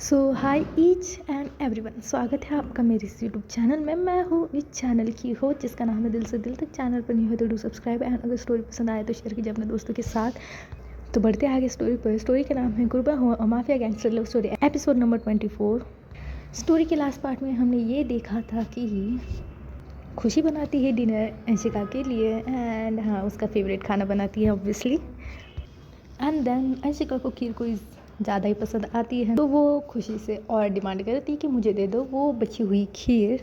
So hi each and everyone, स्वागत है आपका मेरे इस यूट्यूब चैनल में। मैं हूँ इस चैनल की होस्ट जिसका नाम है दिल से दिल तक। चैनल पर नहीं हो तो डू सब्सक्राइब एंड अगर स्टोरी पसंद आए तो शेयर कीजिए अपने दोस्तों के साथ। तो बढ़ते आगे स्टोरी पर। स्टोरी का नाम है गुरबा हुआ mafia gangster love story, episode number 24। Story के लास्ट पार्ट में हमने ये देखा था कि खुशी बनाती है डिनर अंशिका के लिए एंड हाँ, उसका फेवरेट खाना बनाती है ऑब्वियसली। एंड देन अंशिका को खीर कोई ज़्यादा ही पसंद आती है तो वो खुशी से और डिमांड करती है कि मुझे दे दो वो बची हुई खीर।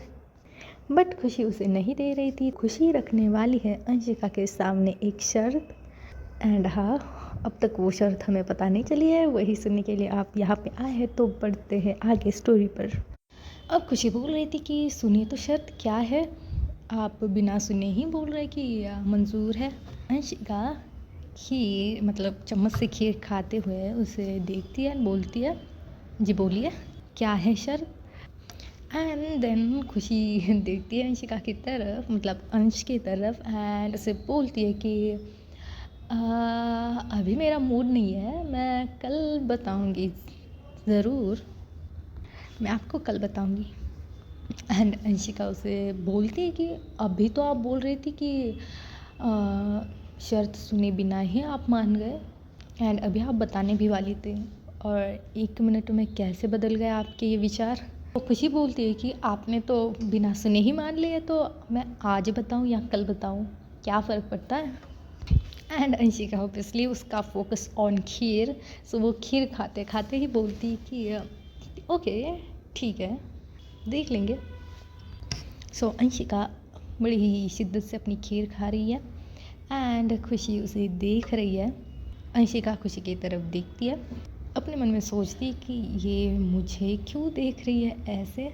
बट खुशी उसे नहीं दे रही थी। खुशी रखने वाली है अंशिका के सामने एक शर्त। एंड हाँ, अब तक वो शर्त हमें पता नहीं चली है, वही सुनने के लिए आप यहाँ पे आए हैं। तो बढ़ते हैं आगे स्टोरी पर। अब खुशी बोल रही थी कि सुनिए तो शर्त क्या है, आप बिना सुने ही बोल रहे कि मंजूर है। अंशिका खीर मतलब चम्मच से खीर खाते हुए उसे देखती है, बोलती है जी बोलिए क्या है शर्त। एंड देन खुशी देखती है अंशिका की तरफ, मतलब अंश की तरफ, एंड उसे बोलती है कि अभी मेरा मूड नहीं है, मैं कल बताऊंगी, ज़रूर मैं आपको कल बताऊंगी। एंड अंशिका उसे बोलती है कि अभी तो आप बोल रही थी कि शर्त सुने बिना ही आप मान गए एंड अभी आप बताने भी वाली थे, और 1 मिनट में कैसे बदल गए आपके ये विचार। तो खुशी बोलती है कि आपने तो बिना सुने ही मान लिए, तो मैं आज बताऊं या कल बताऊं, क्या फ़र्क पड़ता है। एंड अंशिका ऑब्वियसली उसका फोकस ऑन खीर, सो वो खीर खाते खाते ही बोलती कि ओके ठीक है, देख लेंगे। सो अंशिका बड़ी ही शिद्दत से अपनी खीर खा रही है एंड खुशी उसे देख रही है। अंशिका खुशी की तरफ देखती है, अपने मन में सोचती है कि ये मुझे क्यों देख रही है ऐसे।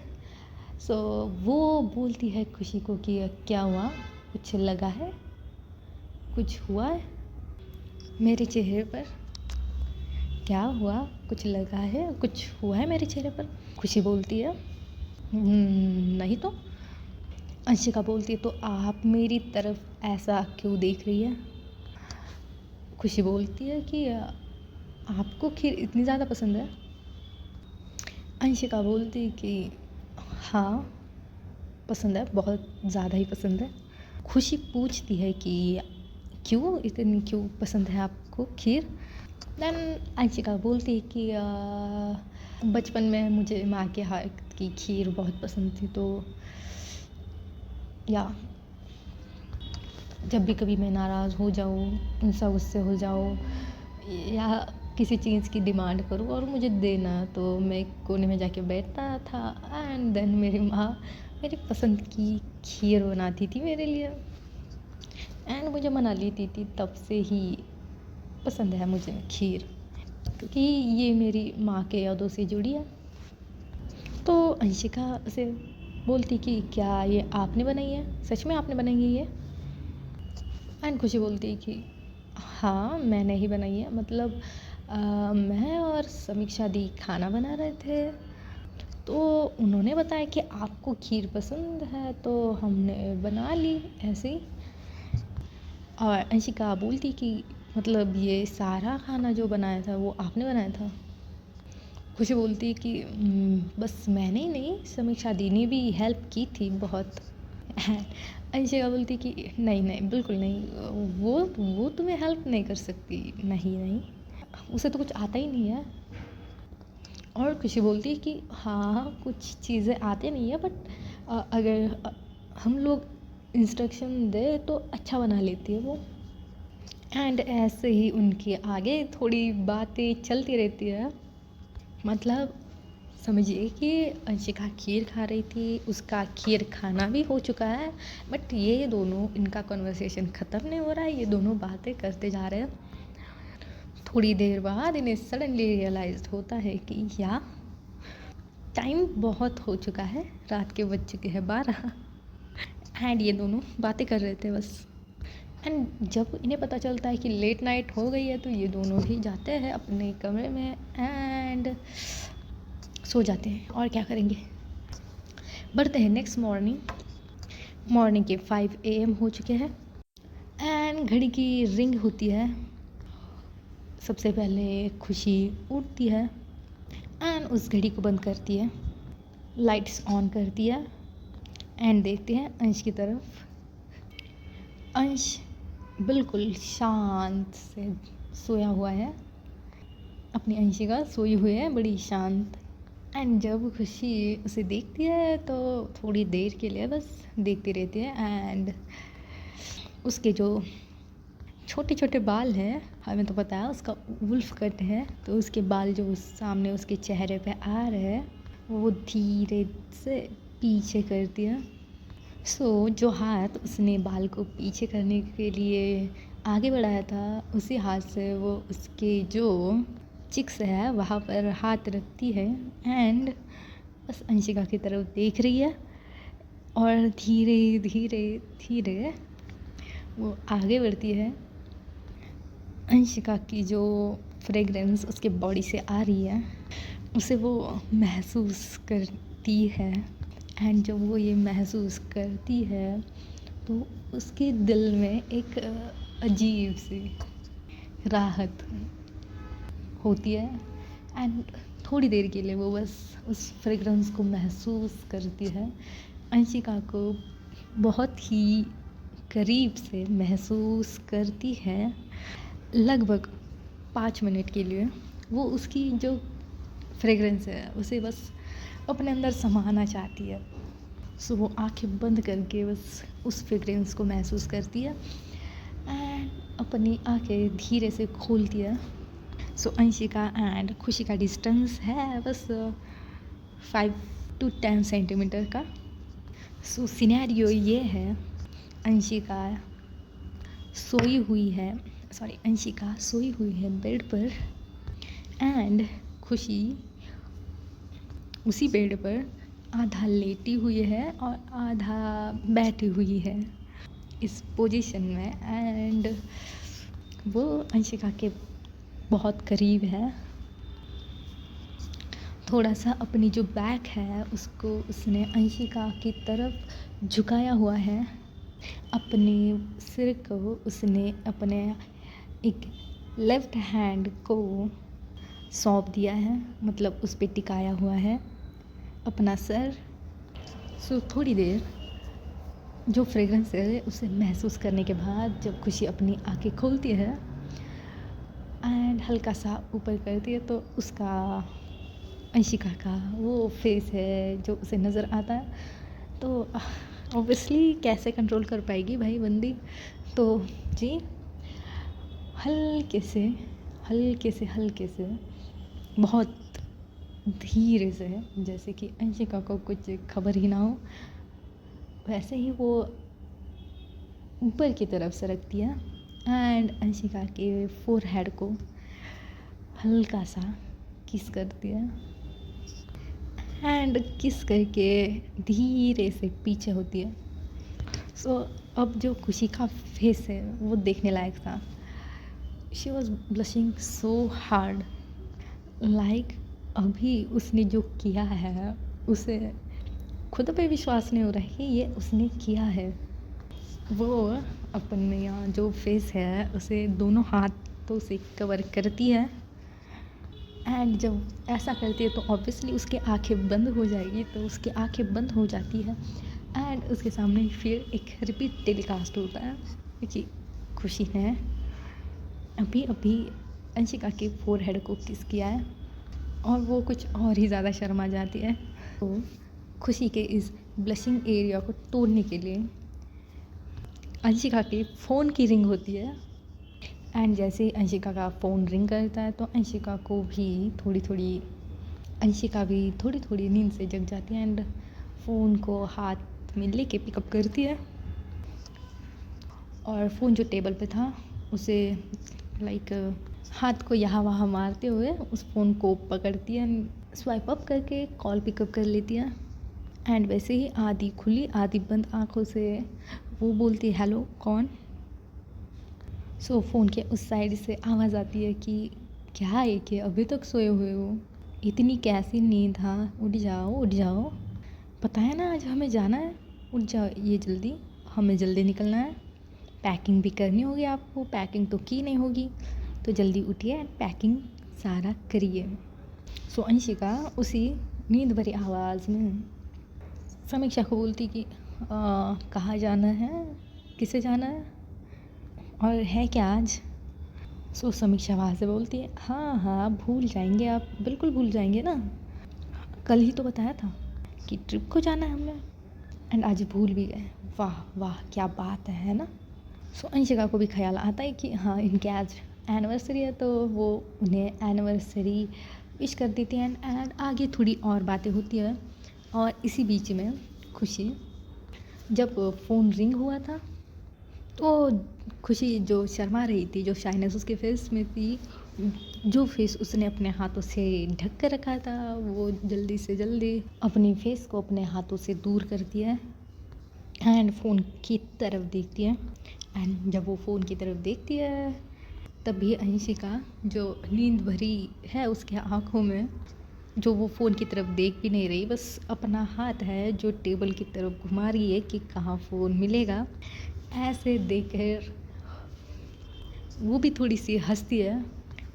सो वो बोलती है खुशी को कि क्या हुआ, कुछ लगा है, कुछ हुआ है मेरे चेहरे पर, क्या हुआ, कुछ लगा है, कुछ हुआ है मेरे चेहरे पर। खुशी बोलती है नहीं तो। अंशिका बोलती है तो आप मेरी तरफ ऐसा क्यों देख रही है। खुशी बोलती है कि आपको खीर इतनी ज़्यादा पसंद है। अंशिका बोलती है कि हाँ पसंद है, बहुत ज़्यादा ही पसंद है। खुशी पूछती है कि क्यों, इतनी क्यों पसंद है आपको खीर। देन अंशिका बोलती है कि बचपन में मुझे माँ के हाथ की खीर बहुत पसंद थी, तो या जब भी कभी मैं नाराज़ हो जाऊँ, गुस्सा गुस्से हो जाऊँ या किसी चीज़ की डिमांड करूँ और मुझे देना, तो मैं एक कोने में जाके बैठता था एंड देन मेरी माँ मेरी पसंद की खीर बनाती थी मेरे लिए एंड मुझे मना लेती थी। तब से ही पसंद है मुझे खीर, क्योंकि ये मेरी माँ के यादों से जुड़ी है। तो अंशिका से बोलती कि क्या ये आपने बनाई है, सच में आपने बनाई है ये। एंड खुशी बोलती है कि हाँ मैंने ही बनाई है, मतलब मैं और समीक्षा दी खाना बना रहे थे, तो उन्होंने बताया कि आपको खीर पसंद है तो हमने बना ली ऐसे ही। और अंशिका बोलती कि मतलब ये सारा खाना जो बनाया था वो आपने बनाया था। खुशी बोलती कि बस मैंने ही नहीं, समीक्षा दी ने भी हेल्प की थी बहुत। अंशिका बोलती कि नहीं नहीं बिल्कुल नहीं, वो तुम्हें हेल्प नहीं कर सकती, नहीं नहीं उसे तो कुछ आता ही नहीं है। और खुशी बोलती है कि हाँ कुछ चीज़ें आते नहीं है, बट अगर हम लोग इंस्ट्रक्शन दे तो अच्छा बना लेती है वो। एंड ऐसे ही उनके आगे थोड़ी बातें चलती रहती है। मतलब समझिए कि अंशिका खीर खा रही थी, उसका खीर खाना भी हो चुका है, बट ये दोनों, इनका कन्वर्सेशन ख़त्म नहीं हो रहा है, ये दोनों बातें करते जा रहे हैं। थोड़ी देर बाद इन्हें सडनली रियलाइज होता है कि या टाइम बहुत हो चुका है, रात के बज चुके हैं 12 एंड ये दोनों बातें कर रहे थे बस। एंड जब इन्हें पता चलता है कि लेट नाइट हो गई है तो ये दोनों भी जाते हैं अपने कमरे में एंड सो जाते हैं, और क्या करेंगे। बढ़ते हैं नेक्स्ट मॉर्निंग के 5 AM हो चुके हैं एंड घड़ी की रिंग होती है। सबसे पहले खुशी उठती है एंड एंड उस घड़ी को बंद करती है, लाइट्स ऑन करती है एंड देखते हैं अंश की तरफ। अंश बिल्कुल शांत से सोया हुआ है, अपनी अंशिका सोई हुई है बड़ी शांत। एंड जब खुशी उसे देखती है तो थोड़ी देर के लिए बस देखती रहती है एंड उसके जो छोटे छोटे बाल हैं, हमें तो पता है उसका वुल्फ कट है, तो उसके बाल जो सामने उसके चेहरे पे आ रहे हैं वो धीरे से पीछे करती है। सो जो हाथ उसने बाल को पीछे करने के लिए आगे बढ़ाया था, उसी हाथ से वो उसके जो चिक्स है वहाँ पर हाथ रखती है एंड बस अंशिका की तरफ देख रही है और धीरे धीरे धीरे वो आगे बढ़ती है। अंशिका की जो फ्रेगरेंस उसके बॉडी से आ रही है उसे वो महसूस करती है एंड जब वो ये महसूस करती है तो उसके दिल में एक अजीब सी राहत होती है एंड थोड़ी देर के लिए वो बस उस फ्रेगरेंस को महसूस करती है। अंशिका को बहुत ही करीब से महसूस करती है। लगभग 5 मिनट के लिए वो उसकी जो फ्रेगरेंस है उसे बस अपने अंदर समाना चाहती है। सो वो आंखें बंद करके बस उस फ्रेगरेंस को महसूस करती है एंड अपनी आंखें धीरे से खोलती है। सो अंशिका एंड खुशी का डिस्टेंस है बस 5 to 10 सेंटीमीटर का। सो सिनेरियो ये है, अंशिका सोई हुई है बेड पर एंड खुशी उसी बेड पर आधा लेटी हुई है और आधा बैठी हुई है इस पोजीशन में एंड वो अंशिका के बहुत करीब है। थोड़ा सा अपनी जो बैक है उसको उसने अंशिका की तरफ झुकाया हुआ है, अपने सिर को उसने अपने एक लेफ्ट हैंड को सौंप दिया है, मतलब उस पे टिकाया हुआ है अपना सर। सो थोड़ी देर जो फ्रेगरेंस है उसे महसूस करने के बाद जब खुशी अपनी आंखें खोलती है एंड हल्का सा ऊपर करती है तो उसका अंशिका का वो फेस है जो उसे नज़र आता है। तो ऑब्वियसली कैसे कंट्रोल कर पाएगी भाई बंदी, तो जी हल्के से बहुत धीरे से, जैसे कि अंशिका को कुछ खबर ही ना हो, वैसे ही वो ऊपर की तरफ सरकती है एंड अंशिका के फोरहेड को हल्का सा किस करती है एंड किस करके धीरे से पीछे होती है। सो अब जो खुशी का फेस है वो देखने लायक था। She was blushing so hard, like अभी उसने जो किया है उसे खुद पे विश्वास नहीं हो रहा है कि ये उसने किया है। वो अपने यहाँ जो फेस है उसे दोनों हाथों से कवर करती है एंड जब ऐसा करती है तो ऑब्वियसली उसकी आंखें बंद हो जाएगी, तो उसकी आंखें बंद हो जाती है एंड उसके सामने फिर एक रिपीट टेलीकास्ट होता है कि खुशी ने अभी अंशिका के फोरहेड को किस किया है और वो कुछ और ही ज़्यादा शर्मा जाती है। तो खुशी के इस ब्लशिंग एरिया को तोड़ने के लिए अंशिका के फ़ोन की रिंग होती है एंड जैसे ही अंशिका का फ़ोन रिंग करता है तो अंशिका भी थोड़ी थोड़ी नींद से जग जाती है एंड फ़ोन को हाथ में लेके पिकअप करती है और फ़ोन जो टेबल पे था उसे लाइक हाथ को यहाँ वहाँ मारते हुए उस फ़ोन को पकड़ती है, स्वाइप अप करके कॉल पिकअप कर लेती है एंड वैसे ही आधी खुली आधी बंद आँखों से वो बोलती है हेलो कौन। सो फ़ोन के उस साइड से आवाज़ आती है कि क्या है कि अभी तक सोए हुए हो, इतनी कैसी नींद, हाँ उठ जाओ, पता है ना आज हमें जाना है, उठ जाओ ये जल्दी, हमें जल्दी निकलना है, पैकिंग भी करनी होगी आपको, पैकिंग तो की नहीं होगी तो जल्दी उठिए एंड पैकिंग सारा करिए। सो अंशिका उसी नींद भरी आवाज़ में समीक्षा को बोलती कि कहाँ जाना है, किसे जाना है और है क्या आज। सो समीक्षा वहाँ से बोलती है, हाँ हाँ भूल जाएंगे आप, बिल्कुल भूल जाएंगे ना, कल ही तो बताया था कि ट्रिप को जाना है हमने एंड आज भूल भी गए। वाह वाह क्या बात है ना। सो अंशिका को भी ख्याल आता है कि हाँ इनके आज एनिवर्सरी है, तो वो उन्हें एनिवर्सरी विश कर देती हैं एंड आगे थोड़ी और बातें होती है। और इसी बीच में खुशी जब फ़ोन रिंग हुआ था तो खुशी जो शर्मा रही थी, जो शाइनेस उसके फेस में थी, जो फेस उसने अपने हाथों से ढक कर रखा था, वो जल्दी से जल्दी अपने फेस को अपने हाथों से दूर कर दिया एंड फ़ोन की तरफ देखती है। एंड जब वो फ़ोन की तरफ देखती है तभी अंशिका जो नींद भरी है उसके आँखों में, जो वो फ़ोन की तरफ देख भी नहीं रही, बस अपना हाथ है जो टेबल की तरफ घुमा रही है कि कहाँ फ़ोन मिलेगा, ऐसे देखकर वो भी थोड़ी सी हंसती है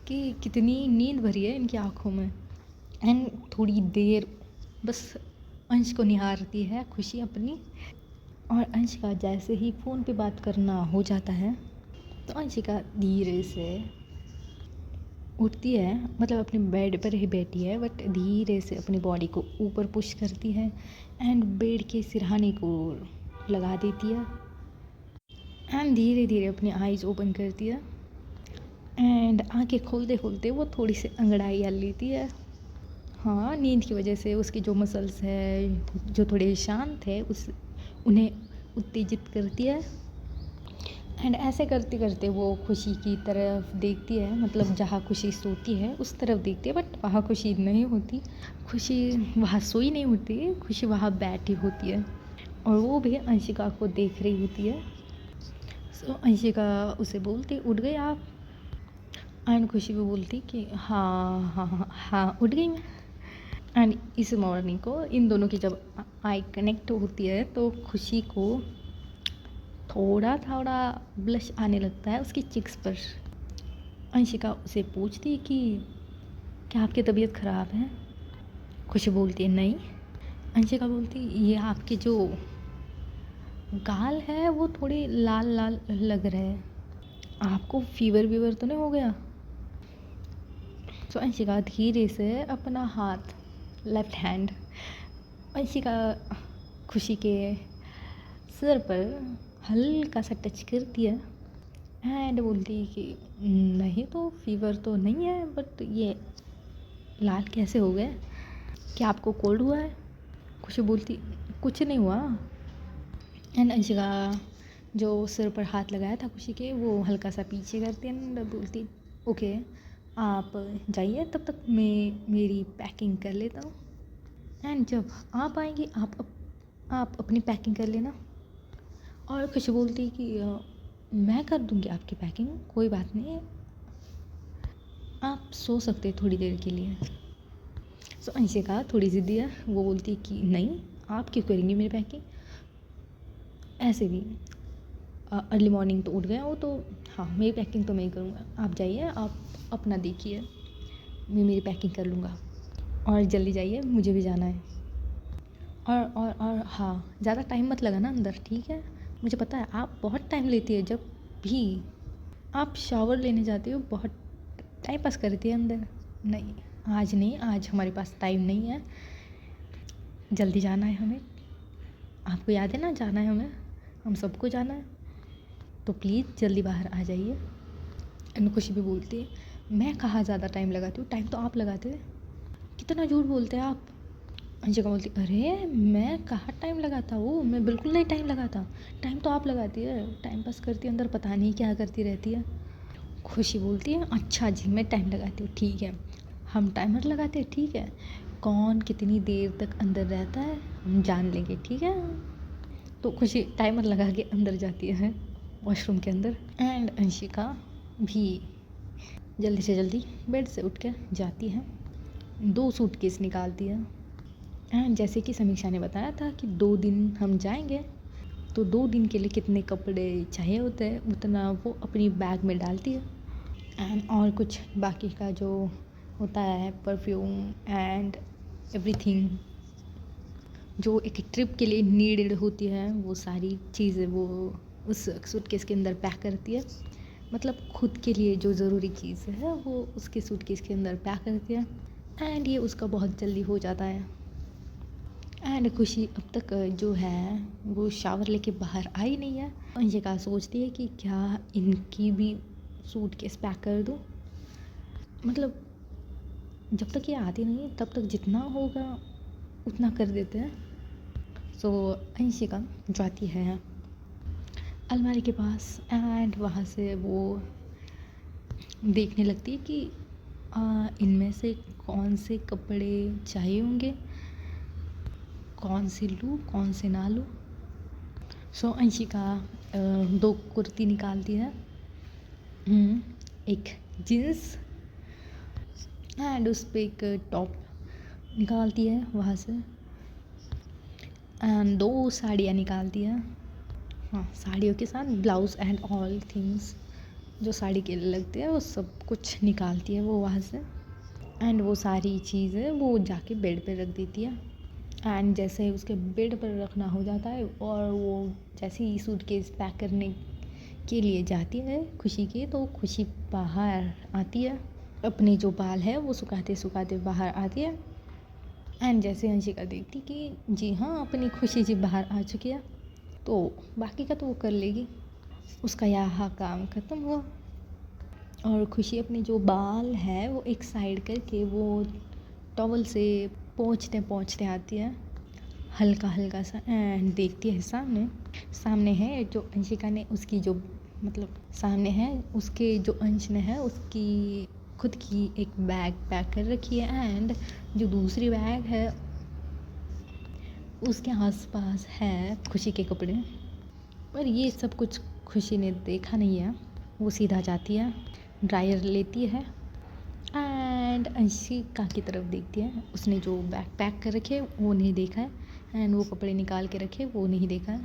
कि कितनी नींद भरी है इनकी आँखों में। एंड थोड़ी देर बस अंश को निहारती है खुशी अपनी। और अंशिका जैसे ही फ़ोन पे बात करना हो जाता है तो अंशिका धीरे से उठती है, मतलब अपने बेड पर ही बैठी है बट धीरे से अपनी बॉडी को ऊपर पुश करती है एंड बेड के सिरहाने को लगा देती है एंड धीरे धीरे अपनी आईज़ ओपन करती है एंड आंखें खोलते खोलते वो थोड़ी सी अंगड़ाई हल लेती है। हाँ नींद की वजह से उसके जो मसल्स है जो थोड़े शांत है उन्हें उत्तेजित करती है एंड ऐसे करते करते वो खुशी की तरफ देखती है, मतलब जहाँ खुशी सोती है उस तरफ देखती है बट वहाँ खुशी नहीं होती। खुशी वहाँ सोई नहीं होती, खुशी वहाँ बैठी होती है और वो भी अंशिका को देख रही होती है। सो अंशिका उसे बोलती उठ गए आप एंड खुशी भी बोलती कि हाँ हाँ हाँ हाँ उठ गई मैं। एंड इस मॉर्निंग को इन दोनों की जब आई कनेक्ट होती है तो खुशी को थोड़ा थोड़ा ब्लश आने लगता है उसकी चिक्स पर। अंशिका उसे पूछती कि क्या आपकी तबीयत ख़राब है। खुशी बोलती है नहीं। अंशिका बोलती ये आपके जो गाल है वो थोड़े लाल लाल लग रहे हैं, आपको फीवर वीवर तो नहीं हो गया। तो अंशिका धीरे से अपना हाथ लेफ्ट हैंड अंशिका खुशी के सिर पर हल्का सा टच करती है एंड बोलती है कि नहीं तो फीवर तो नहीं है बट ये लाल कैसे हो गए, क्या आपको कोल्ड हुआ है। खुशी बोलती कुछ नहीं हुआ एंड अंशिका जो सिर पर हाथ लगाया था खुशी के वो हल्का सा पीछे करती है एंड बोलती ओके आप जाइए, तब तक मैं मेरी पैकिंग कर लेता हूँ एंड जब आप आएंगी आप अपनी पैकिंग कर लेना। और खुशी बोलती कि मैं कर दूँगी आपकी पैकिंग, कोई बात नहीं, आप सो सकते हैं थोड़ी देर के लिए। सो अंशिका थोड़ी ज़िद्दी है, वो बोलती कि नहीं आप क्यों करेंगी मेरी पैकिंग, ऐसे भी अर्ली मॉर्निंग तो उठ गया वो, तो हाँ मेरी पैकिंग तो मैं ही करूँगा, आप जाइए आप अपना देखिए, मैं मेरी पैकिंग कर लूँगा और जल्दी जाइए मुझे भी जाना है। और हाँ ज़्यादा टाइम मत लगाना अंदर, ठीक है, मुझे पता है आप बहुत टाइम लेती है, जब भी आप शावर लेने जाती हो बहुत टाइम पास करती है अंदर। नहीं आज नहीं, आज हमारे पास टाइम नहीं है, जल्दी जाना है हमें, आपको याद है ना जाना है हमें, हम सबको जाना है, तो प्लीज़ जल्दी बाहर आ जाइए। एंड खुशी भी बोलती है मैं कहाँ ज़्यादा टाइम लगाती हूँ, टाइम तो आप लगाते हैं, कितना झूठ बोलते हैं आप। अंशिका बोलती अरे मैं कहाँ टाइम लगाता हूँ, मैं बिल्कुल नहीं टाइम लगाता, टाइम तो आप लगाती है, टाइम पास करती है अंदर, पता नहीं क्या करती रहती है। खुशी बोलती है अच्छा जी मैं टाइम लगाती हूँ, ठीक है हम टाइमर लगाते हैं, ठीक है कौन कितनी देर तक अंदर रहता है हम जान लेंगे, ठीक है। तो खुशी टाइमर लगा के अंदर जाती है वॉशरूम के अंदर एंड अंशिका भी जल्दी से जल्दी बेड से उठ के जाती है, 2 सूटकेस निकालती है एंड जैसे कि समीक्षा ने बताया था कि 2 दिन हम जाएंगे, तो 2 दिन के लिए कितने कपड़े चाहिए होते हैं उतना वो अपनी बैग में डालती है एंड और कुछ बाकी का जो होता है, परफ्यूम एंड एवरीथिंग जो एक ट्रिप के लिए नीडेड होती है, वो सारी चीज़ें वो उस सूटकेस के अंदर पैक करती है। मतलब खुद के लिए जो ज़रूरी चीज़ है वो उसके सूटकेस के अंदर पैक करती है एंड ये उसका बहुत जल्दी हो जाता है। एंड खुशी अब तक जो है वो शावर लेके बाहर आई नहीं है। अंशिका सोचती है कि क्या इनकी भी सूटकेस पैक कर दूँ। मतलब जब तक ये आती नहीं तब तक जितना होगा उतना कर देते हैं। सो अंशिका जाती है अलमारी के पास एंड वहाँ से वो देखने लगती है कि इनमें से कौन से कपड़े चाहिए होंगे, कौन से लूँ कौन से ना लूँ। सो अंशिका 2 कुर्ती निकालती है, एक जीन्स एंड उस पर एक टॉप निकालती है वहाँ से एंड 2 साड़ियाँ निकालती है। हाँ, साड़ियों के साथ ब्लाउज एंड ऑल थिंग्स जो साड़ी के लिए लगते हैं वो सब कुछ निकालती है वो वहाँ से एंड वो सारी चीज़ें वो जाके बेड पे रख देती है। एंड जैसे उसके बेड पर रखना हो जाता है और वो जैसे ही सूटकेस पैक करने के लिए जाती है खुशी की, तो खुशी बाहर आती है, अपने जो बाल है वो सुखाते सुखाते बाहर आती है एंड जैसे अंशिका देखती कि जी हाँ अपनी खुशी जी बाहर आ चुकी है तो बाकी का तो वो कर लेगी, उसका यहाँ काम ख़त्म हुआ। और खुशी अपने जो बाल है वो एक साइड करके वो टॉवल से पोंछते पोंछते आती है हल्का हल्का सा एंड देखती है सामने है जो अंशिका ने उसकी जो मतलब सामने है उसके जो अंश ने है उसकी खुद की एक बैग पैक कर रखी है एंड जो दूसरी बैग है उसके आसपास है खुशी के कपड़े। पर ये सब कुछ खुशी ने देखा नहीं है, वो सीधा जाती है ड्रायर लेती है एंड अंशिका की तरफ देखती है। उसने जो बैग पैक कर रखे वो नहीं देखा है एंड वो कपड़े निकाल के रखे वो नहीं देखा है।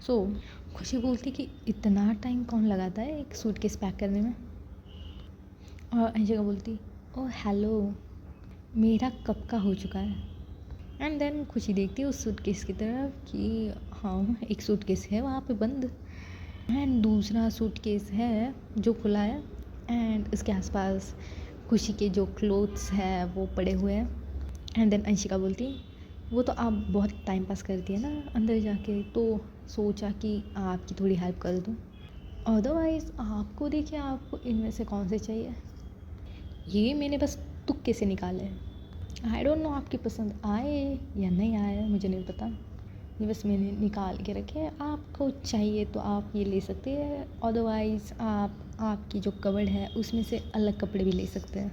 सो खुशी बोलती कि इतना टाइम कौन लगाता है एक सूटकेस पैक करने में। और अंशिका बोलती ओह हेलो मेरा कब का हो चुका है। एंड देन खुशी देखती है उस सूटकेस की तरफ कि हाँ एक सूटकेस है वहाँ पे बंद एंड दूसरा सूटकेस है जो खुला है एंड उसके आसपास खुशी के जो क्लोथ्स है वो पड़े हुए हैं। एंड देन अंशिका बोलती वो तो आप बहुत टाइम पास करती है ना अंदर जाके, तो सोचा कि आपकी थोड़ी हेल्प कर दूँ, अदरवाइज़ आपको देखिए आपको इनमें से कौन से चाहिए, ये मैंने बस तुक्के से निकाले हैं। आई डोंट नो आपकी पसंद आए या नहीं आए मुझे नहीं पता, ये बस मैंने निकाल के रखे हैं। आपको चाहिए तो आप ये ले सकते हैं, अदरवाइज़ आप आपकी जो कबर्ड है उसमें से अलग कपड़े भी ले सकते हैं।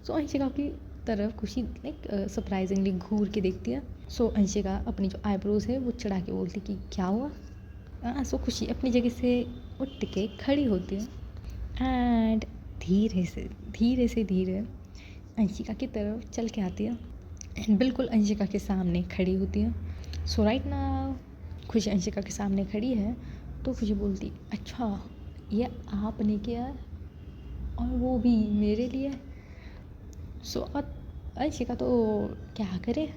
सो अंशिका की तरफ खुशी लाइक सरप्राइजिंगली घूर के देखती है। सो अंशिका अपनी जो आईब्रोज है वो चढ़ा के बोलती कि क्या हुआ। सो खुशी अपनी जगह से उठ के खड़ी होती है एंड धीरे अंशिका की तरफ चल के आती है एंड बिल्कुल अंशिका के सामने खड़ी होती है। सो राइट नाउ खुशी अंशिका के सामने खड़ी है तो खुशी बोलती अच्छा ये आपने किया और वो भी मेरे लिए। सो अंशिका तो क्या करे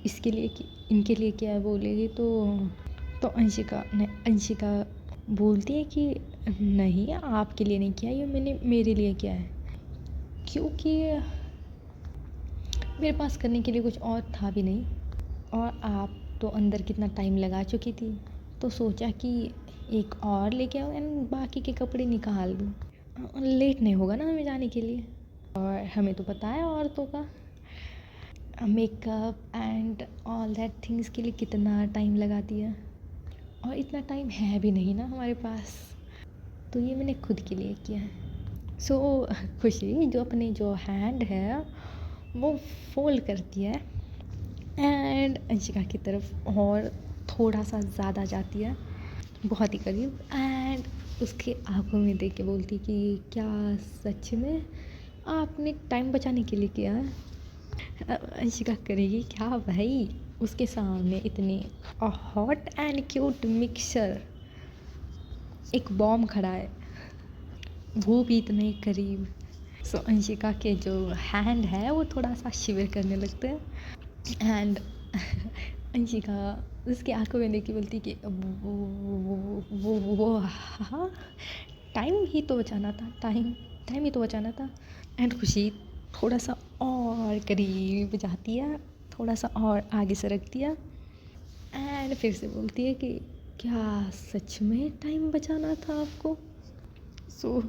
इसके लिए कि इनके लिए क्या है बोलेगी तो अंशिका बोलती है कि नहीं आपके लिए नहीं किया, ये मैंने मेरे लिए किया है क्योंकि मेरे पास करने के लिए कुछ और था भी नहीं और आप तो अंदर कितना टाइम लगा चुकी थी तो सोचा कि एक और लेके आओ एंड बाकी के कपड़े निकाल दूँ, लेट नहीं होगा ना हमें जाने के लिए। और हमें तो पता है औरतों का makeup and all that things के लिए कितना टाइम लगाती है और इतना टाइम है भी नहीं ना हमारे पास, तो ये मैंने खुद के लिए किया है। सो खुशी जो अपने जो हैंड है वो फोल्ड करती है एंड अंशिका की तरफ और थोड़ा सा ज़्यादा जाती है, बहुत ही करीब, एंड उसके आंखों में देख के बोलती कि क्या सच में आपने टाइम बचाने के लिए किया है। अंशिका करेगी क्या भाई, उसके सामने इतनी हॉट एंड क्यूट मिक्सचर एक बॉम्ब खड़ा है वो भी इतने करीब सो अंशिका के जो हैंड है वो थोड़ा सा शिवर करने लगते हैं एंड अंशिका उसकी आंखों में देखी बोलती कि वो हाँ, टाइम ही तो बचाना था, टाइम ही तो बचाना था। एंड खुशी थोड़ा सा और करीब जाती है, थोड़ा सा और आगे सरकती है एंड फिर से बोलती है कि क्या सच में टाइम बचाना था आपको। सो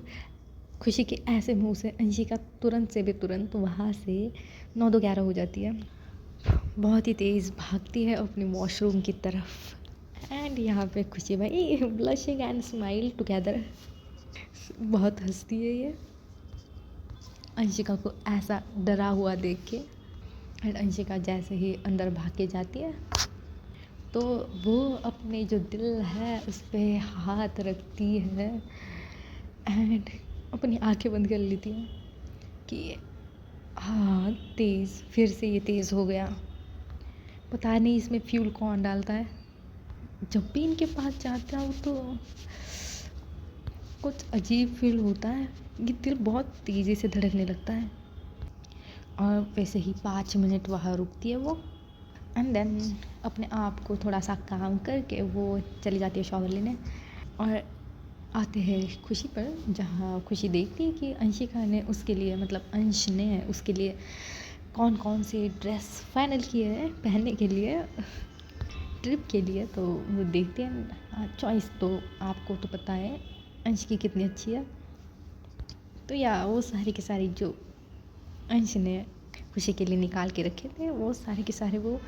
खुशी के ऐसे मुंह से अंशिका तुरंत से भी तुरंत वहाँ से 9-2-11 हो जाती है, बहुत ही तेज़ भागती है अपने वॉशरूम की तरफ एंड यहाँ पे खुशी भाई ब्लशिंग एंड स्माइल टुगेदर, बहुत हंसती है ये अंशिका को ऐसा डरा हुआ देख के। एंड अंशिका जैसे ही अंदर भाग के जाती है तो वो अपने जो दिल है उस पर हाथ रखती है एंड अपनी आंखें बंद कर लेती है कि हाँ तेज़, फिर से ये तेज़ हो गया, पता नहीं इसमें फ्यूल कौन डालता है। जब भी इनके पास जाता हूँ तो कुछ अजीब फील होता है, ये दिल बहुत तेज़ी से धड़कने लगता है। और वैसे ही 5 मिनट वहाँ रुकती है वो एंड देन अपने आप को थोड़ा सा काम करके वो चली जाती है शॉवर लेने। और आते हैं खुशी पर, जहाँ खुशी देखती है कि अंशिका ने उसके लिए मतलब अंश ने उसके लिए कौन कौन से ड्रेस फाइनल किए हैं पहनने के लिए ट्रिप के लिए। तो वो देखते हैं, चॉइस तो आपको तो पता है अंश की कितनी अच्छी है। तो या वो सारी के सारी जो अंश ने खुशी के लिए निकाल के रखे थे वो सारे के सारे वो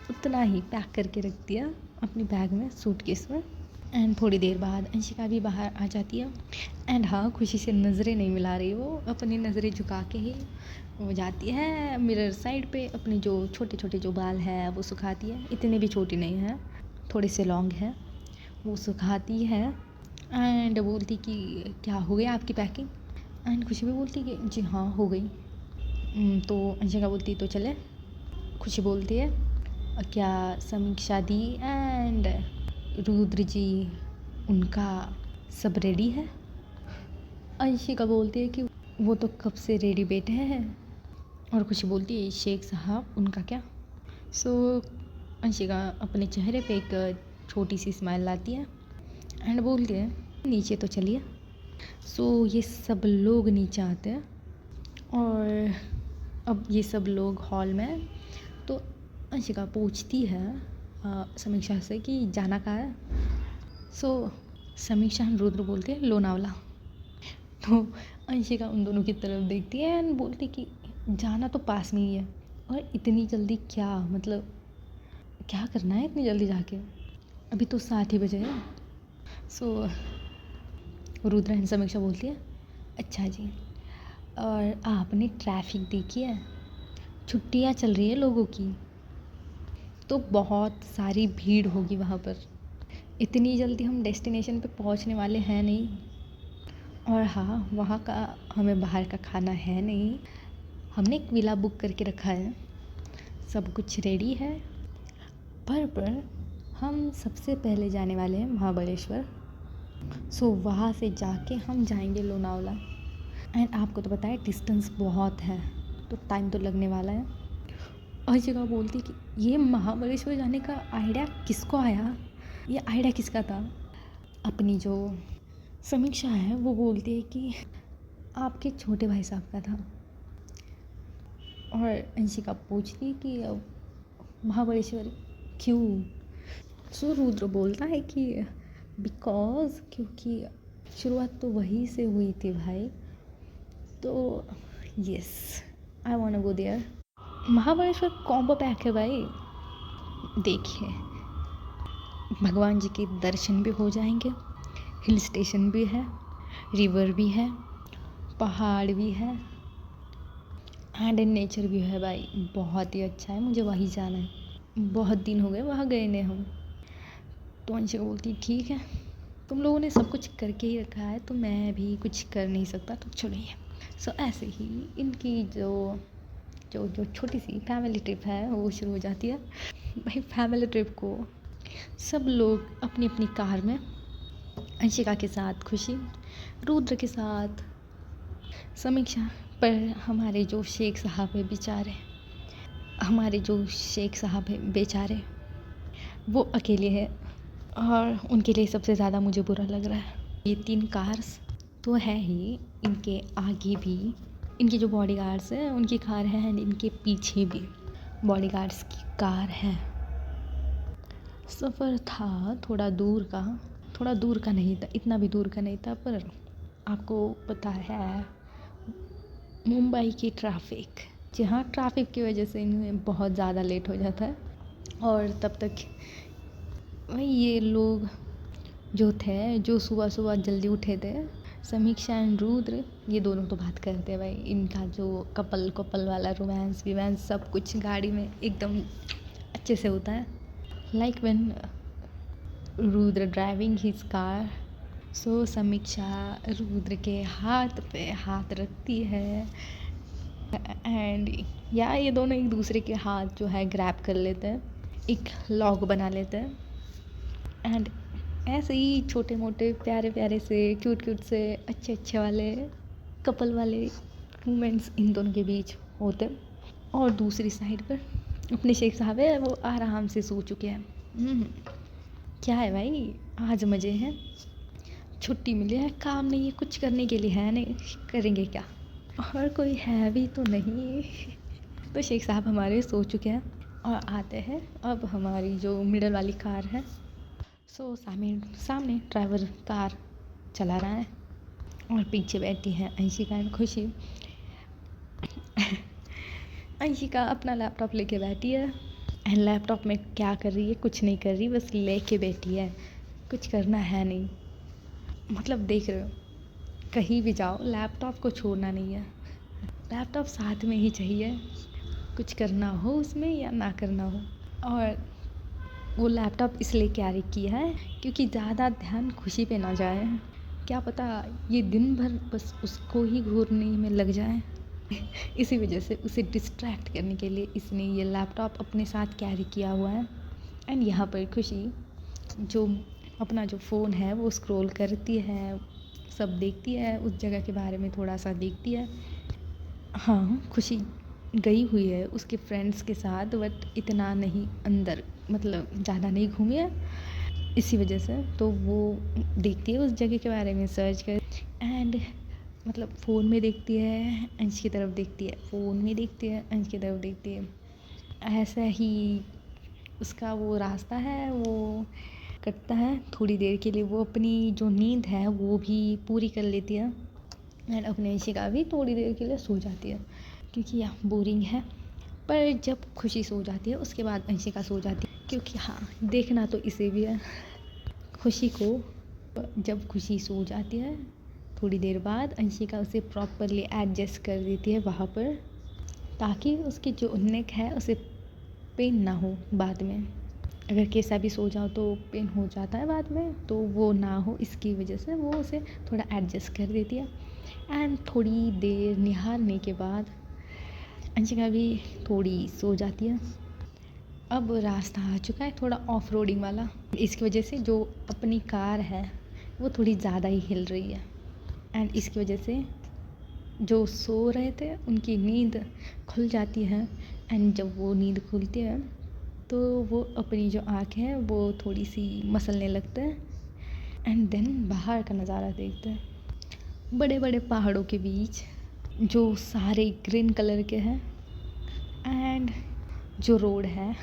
उतना ही पैक करके रख दिया अपनी बैग में, सूटकेस में। एंड थोड़ी देर बाद अंशिका भी बाहर आ जाती है एंड हाँ खुशी से नज़रें नहीं मिला रही, वो अपनी नज़रें झुका के ही वो जाती है मिरर साइड पे, अपने जो छोटे छोटे जो बाल है वो सुखाती है, इतने भी छोटे नहीं हैं, थोड़े से लॉन्ग हैं, वो सुखाती है एंड बोलती कि क्या हो गया आपकी पैकिंग। एंड खुशी भी बोलती कि जी हाँ हो गई। तो अंशिका बोलती तो चले। खुशी बोलती है क्या समीक्षा दी एंड रुद्र जी उनका सब रेडी है। अंशिका बोलती है कि वो तो कब से रेडी बैठे हैं। और खुशी बोलती है शेख साहब उनका क्या। सो अंशिका अपने चेहरे पे एक छोटी सी स्माइल लाती है एंड बोलती है नीचे तो चलिए। सो ये सब लोग नीचे आते हैं और अब ये सब लोग हॉल में। तो अंशिका पूछती है समीक्षा से कि जाना कहाँ है। सो समीक्षा एंड रुद्र बोलते हैं लोनावला। तो अंशिका उन दोनों की तरफ देखती है एंड बोलती कि जाना तो पास में ही है और इतनी जल्दी क्या, मतलब क्या करना है इतनी जल्दी जाके, अभी तो 7 ही बजे है। सो रुद्र एंड समीक्षा बोलती है अच्छा जी, और आपने ट्रैफिक देखी है, छुट्टियाँ चल रही है लोगों की तो बहुत सारी भीड़ होगी वहाँ पर, इतनी जल्दी हम डेस्टिनेशन पे पहुँचने वाले हैं नहीं। और हाँ वहाँ का हमें बाहर का खाना है नहीं, हमने एक विला बुक करके रखा है, सब कुछ रेडी है। पर हम सबसे पहले जाने वाले हैं महाबलेश्वर। सो वहाँ से जाके हम जाएंगे लोनावला एंड आपको तो पता है डिस्टेंस बहुत है तो टाइम तो लगने वाला है। और जगह बोलती कि ये महाबलेश्वर जाने का आइडिया किसको आया, ये आइडिया किसका था। अपनी जो समीक्षा है वो बोलती है कि आपके छोटे भाई साहब का था। और अंशिका पूछती है कि महाबलेश्वर क्यों। सो रुद्र बोलता है कि बिकॉज क्योंकि शुरुआत तो वहीं से हुई थी भाई, तो yes I want to go there. Mahabaleshwar combo pack है भाई, देखिए भगवान जी के दर्शन भी हो जाएंगे, हिल स्टेशन भी है, रिवर भी है, पहाड़ भी है एंड नेचर भी है भाई, बहुत ही अच्छा है, मुझे वहीं जाना है, बहुत दिन हो गए वहाँ गए ने हम। तो अंशिका बोलती ठीक है तुम लोगों ने सब कुछ करके ही रखा है तो मैं भी कुछ कर नहीं सकता, तो चलिए। सो ऐसे ही इनकी जो जो जो छोटी सी फैमिली ट्रिप है वो शुरू हो जाती है। भाई फैमिली ट्रिप को सब लोग अपनी अपनी कार में, अंशिका के साथ खुशी, रुद्र के साथ समीक्षा पर हमारे जो शेख साहब है बेचारे, हमारे जो शेख साहब है बेचारे, वो अकेले हैं और उनके लिए सबसे ज़्यादा मुझे बुरा लग रहा है। ये 3 कार्स तो है ही, इनके आगे भी इनके जो बॉडीगार्ड्स हैं उनकी कार है एंड इनके पीछे भी बॉडीगार्ड्स की कार है। सफ़र था थोड़ा दूर का नहीं था, इतना भी दूर का नहीं था, पर आपको पता है मुंबई की ट्रैफ़िक, जी हाँ, ट्रैफ़िक की वजह से इन्हें बहुत ज़्यादा लेट हो जाता है। और तब तक वही ये लोग जो थे, जो सुबह जल्दी उठे थे, समीक्षा एंड रुद्र, ये दोनों तो बात करते हैं भाई। इनका जो कपल वाला रोमांस विमांस सब कुछ गाड़ी में एकदम अच्छे से होता है। Like when Rudra driving his car, so Sameeksha Rudra के हाथ पे हाथ रखती है एंड ये दोनों एक दूसरे के हाथ जो है ग्रैब कर लेते हैं, एक लॉक बना लेते हैं एंड ऐसे ही छोटे मोटे प्यारे प्यारे से क्यूट से अच्छे वाले कपल वाले मोमेंट्स इन दोनों के बीच होते। और दूसरी साइड पर अपने शेख साहब है, वो आराम से सो चुके हैं। क्या है भाई, आज मज़े हैं, छुट्टी मिली है, काम नहीं है कुछ करने के लिए, है नहीं, करेंगे क्या, और कोई है भी तो नहीं। तो शेख साहब हमारे सो चुके हैं और आते हैं अब हमारी जो मिडल वाली कार है। सो सामने ड्राइवर कार चला रहा है और पीछे बैठी है अंशिका एंड खुशी। अंशिका अपना लैपटॉप लेके बैठी है एंड लैपटॉप में क्या कर रही है, कुछ नहीं कर रही, बस लेके बैठी है, कुछ करना है नहीं। मतलब देख रहे हो, कहीं भी जाओ लैपटॉप को छोड़ना नहीं है, लैपटॉप साथ में ही चाहिए, कुछ करना हो उसमें या ना करना हो। और वो लैपटॉप इसलिए कैरी किया है क्योंकि ज़्यादा ध्यान खुशी पे ना जाए, क्या पता ये दिन भर बस उसको ही घूरने में लग जाए। इसी वजह से उसे डिस्ट्रैक्ट करने के लिए इसने ये लैपटॉप अपने साथ कैरी किया हुआ है। एंड यहाँ पर खुशी जो अपना जो फ़ोन है वो स्क्रॉल करती है, सब देखती है, उस जगह के बारे में थोड़ा सा देखती है। हाँ, खुशी गई हुई है उसके फ्रेंड्स के साथ, बट इतना नहीं अंदर, मतलब ज़्यादा नहीं घूमी है, इसी वजह से तो वो देखती है उस जगह के बारे में, सर्च कर एंड मतलब फ़ोन में देखती है, अंश की तरफ देखती है, फ़ोन में देखती है, अंश की तरफ देखती है। ऐसा ही उसका वो रास्ता है, वो कटता है थोड़ी देर के लिए, वो अपनी जो नींद है वो भी पूरी कर लेती है एंड अपने अंशिका भी थोड़ी देर के लिए सो जाती है क्योंकि यह बोरिंग है। पर जब खुशी सो जाती है उसके बाद अंशिका सो जाती है, क्योंकि हाँ देखना तो इसे भी है खुशी को। जब खुशी सो जाती है थोड़ी देर बाद अंशिका उसे प्रॉपरली एडजस्ट कर देती है वहाँ पर, ताकि उसकी जो नेक है उसे पेन ना हो बाद में। अगर कैसा भी सो जाओ तो पेन हो जाता है बाद में, तो वो ना हो इसकी वजह से वो उसे थोड़ा एडजस्ट कर देती है। एंड थोड़ी देर निहारने के बाद अंशिका भी थोड़ी सो जाती है। अब रास्ता आ चुका है थोड़ा ऑफ रोडिंग वाला, इसकी वजह से जो अपनी कार है वो थोड़ी ज़्यादा ही हिल रही है एंड इसकी वजह से जो सो रहे थे उनकी नींद खुल जाती है एंड जब वो नींद खुलती है तो वो अपनी जो आँखें हैं वो थोड़ी सी मसलने लगते हैं एंड देन बाहर का नज़ारा देखते हैं। बड़े बड़े पहाड़ों के बीच जो सारे ग्रीन कलर के हैं एंड जो रोड है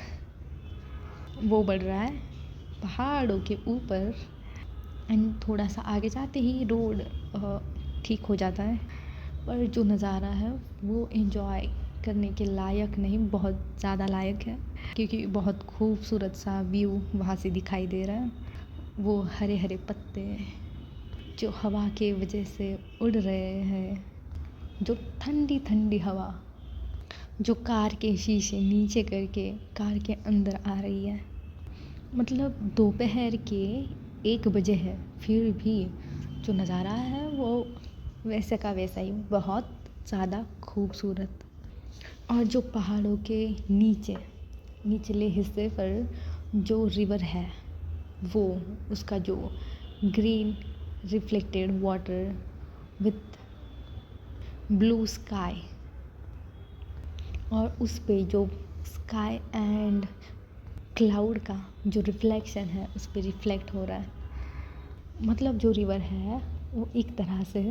वो बढ़ रहा है पहाड़ों के ऊपर एंड थोड़ा सा आगे जाते ही रोड ठीक हो जाता है, पर जो नज़ारा है वो एंजॉय करने के लायक नहीं, बहुत ज़्यादा लायक है क्योंकि बहुत खूबसूरत सा व्यू वहाँ से दिखाई दे रहा है। वो हरे हरे पत्ते जो हवा के वजह से उड़ रहे हैं, जो ठंडी ठंडी हवा जो कार के शीशे नीचे करके कार के अंदर आ रही है। मतलब दोपहर के 1 बजे है फिर भी जो नज़ारा है वो वैसे का वैसा ही, बहुत ज़्यादा खूबसूरत। और जो पहाड़ों के निचले हिस्से पर जो रिवर है वो उसका जो green reflected water with blue sky, और उस पे जो स्काई एंड क्लाउड का जो रिफ्लेक्शन है उस पे रिफ्लेक्ट हो रहा है। मतलब जो रिवर है वो एक तरह से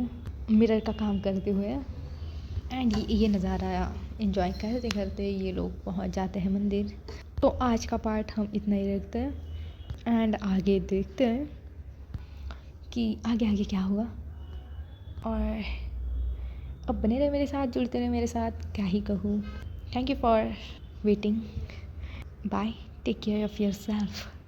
मिरर का काम करते हुए, एंड ये नज़ारा एंजॉय करते करते ये लोग पहुंच जाते हैं मंदिर। तो आज का पार्ट हम इतना ही रखते हैं एंड आगे देखते हैं कि आगे आगे क्या होगा। और अब बने रहे मेरे साथ, जुड़ते रहे मेरे साथ, क्या ही कहूँ। Thank you for waiting, bye, take care of your self.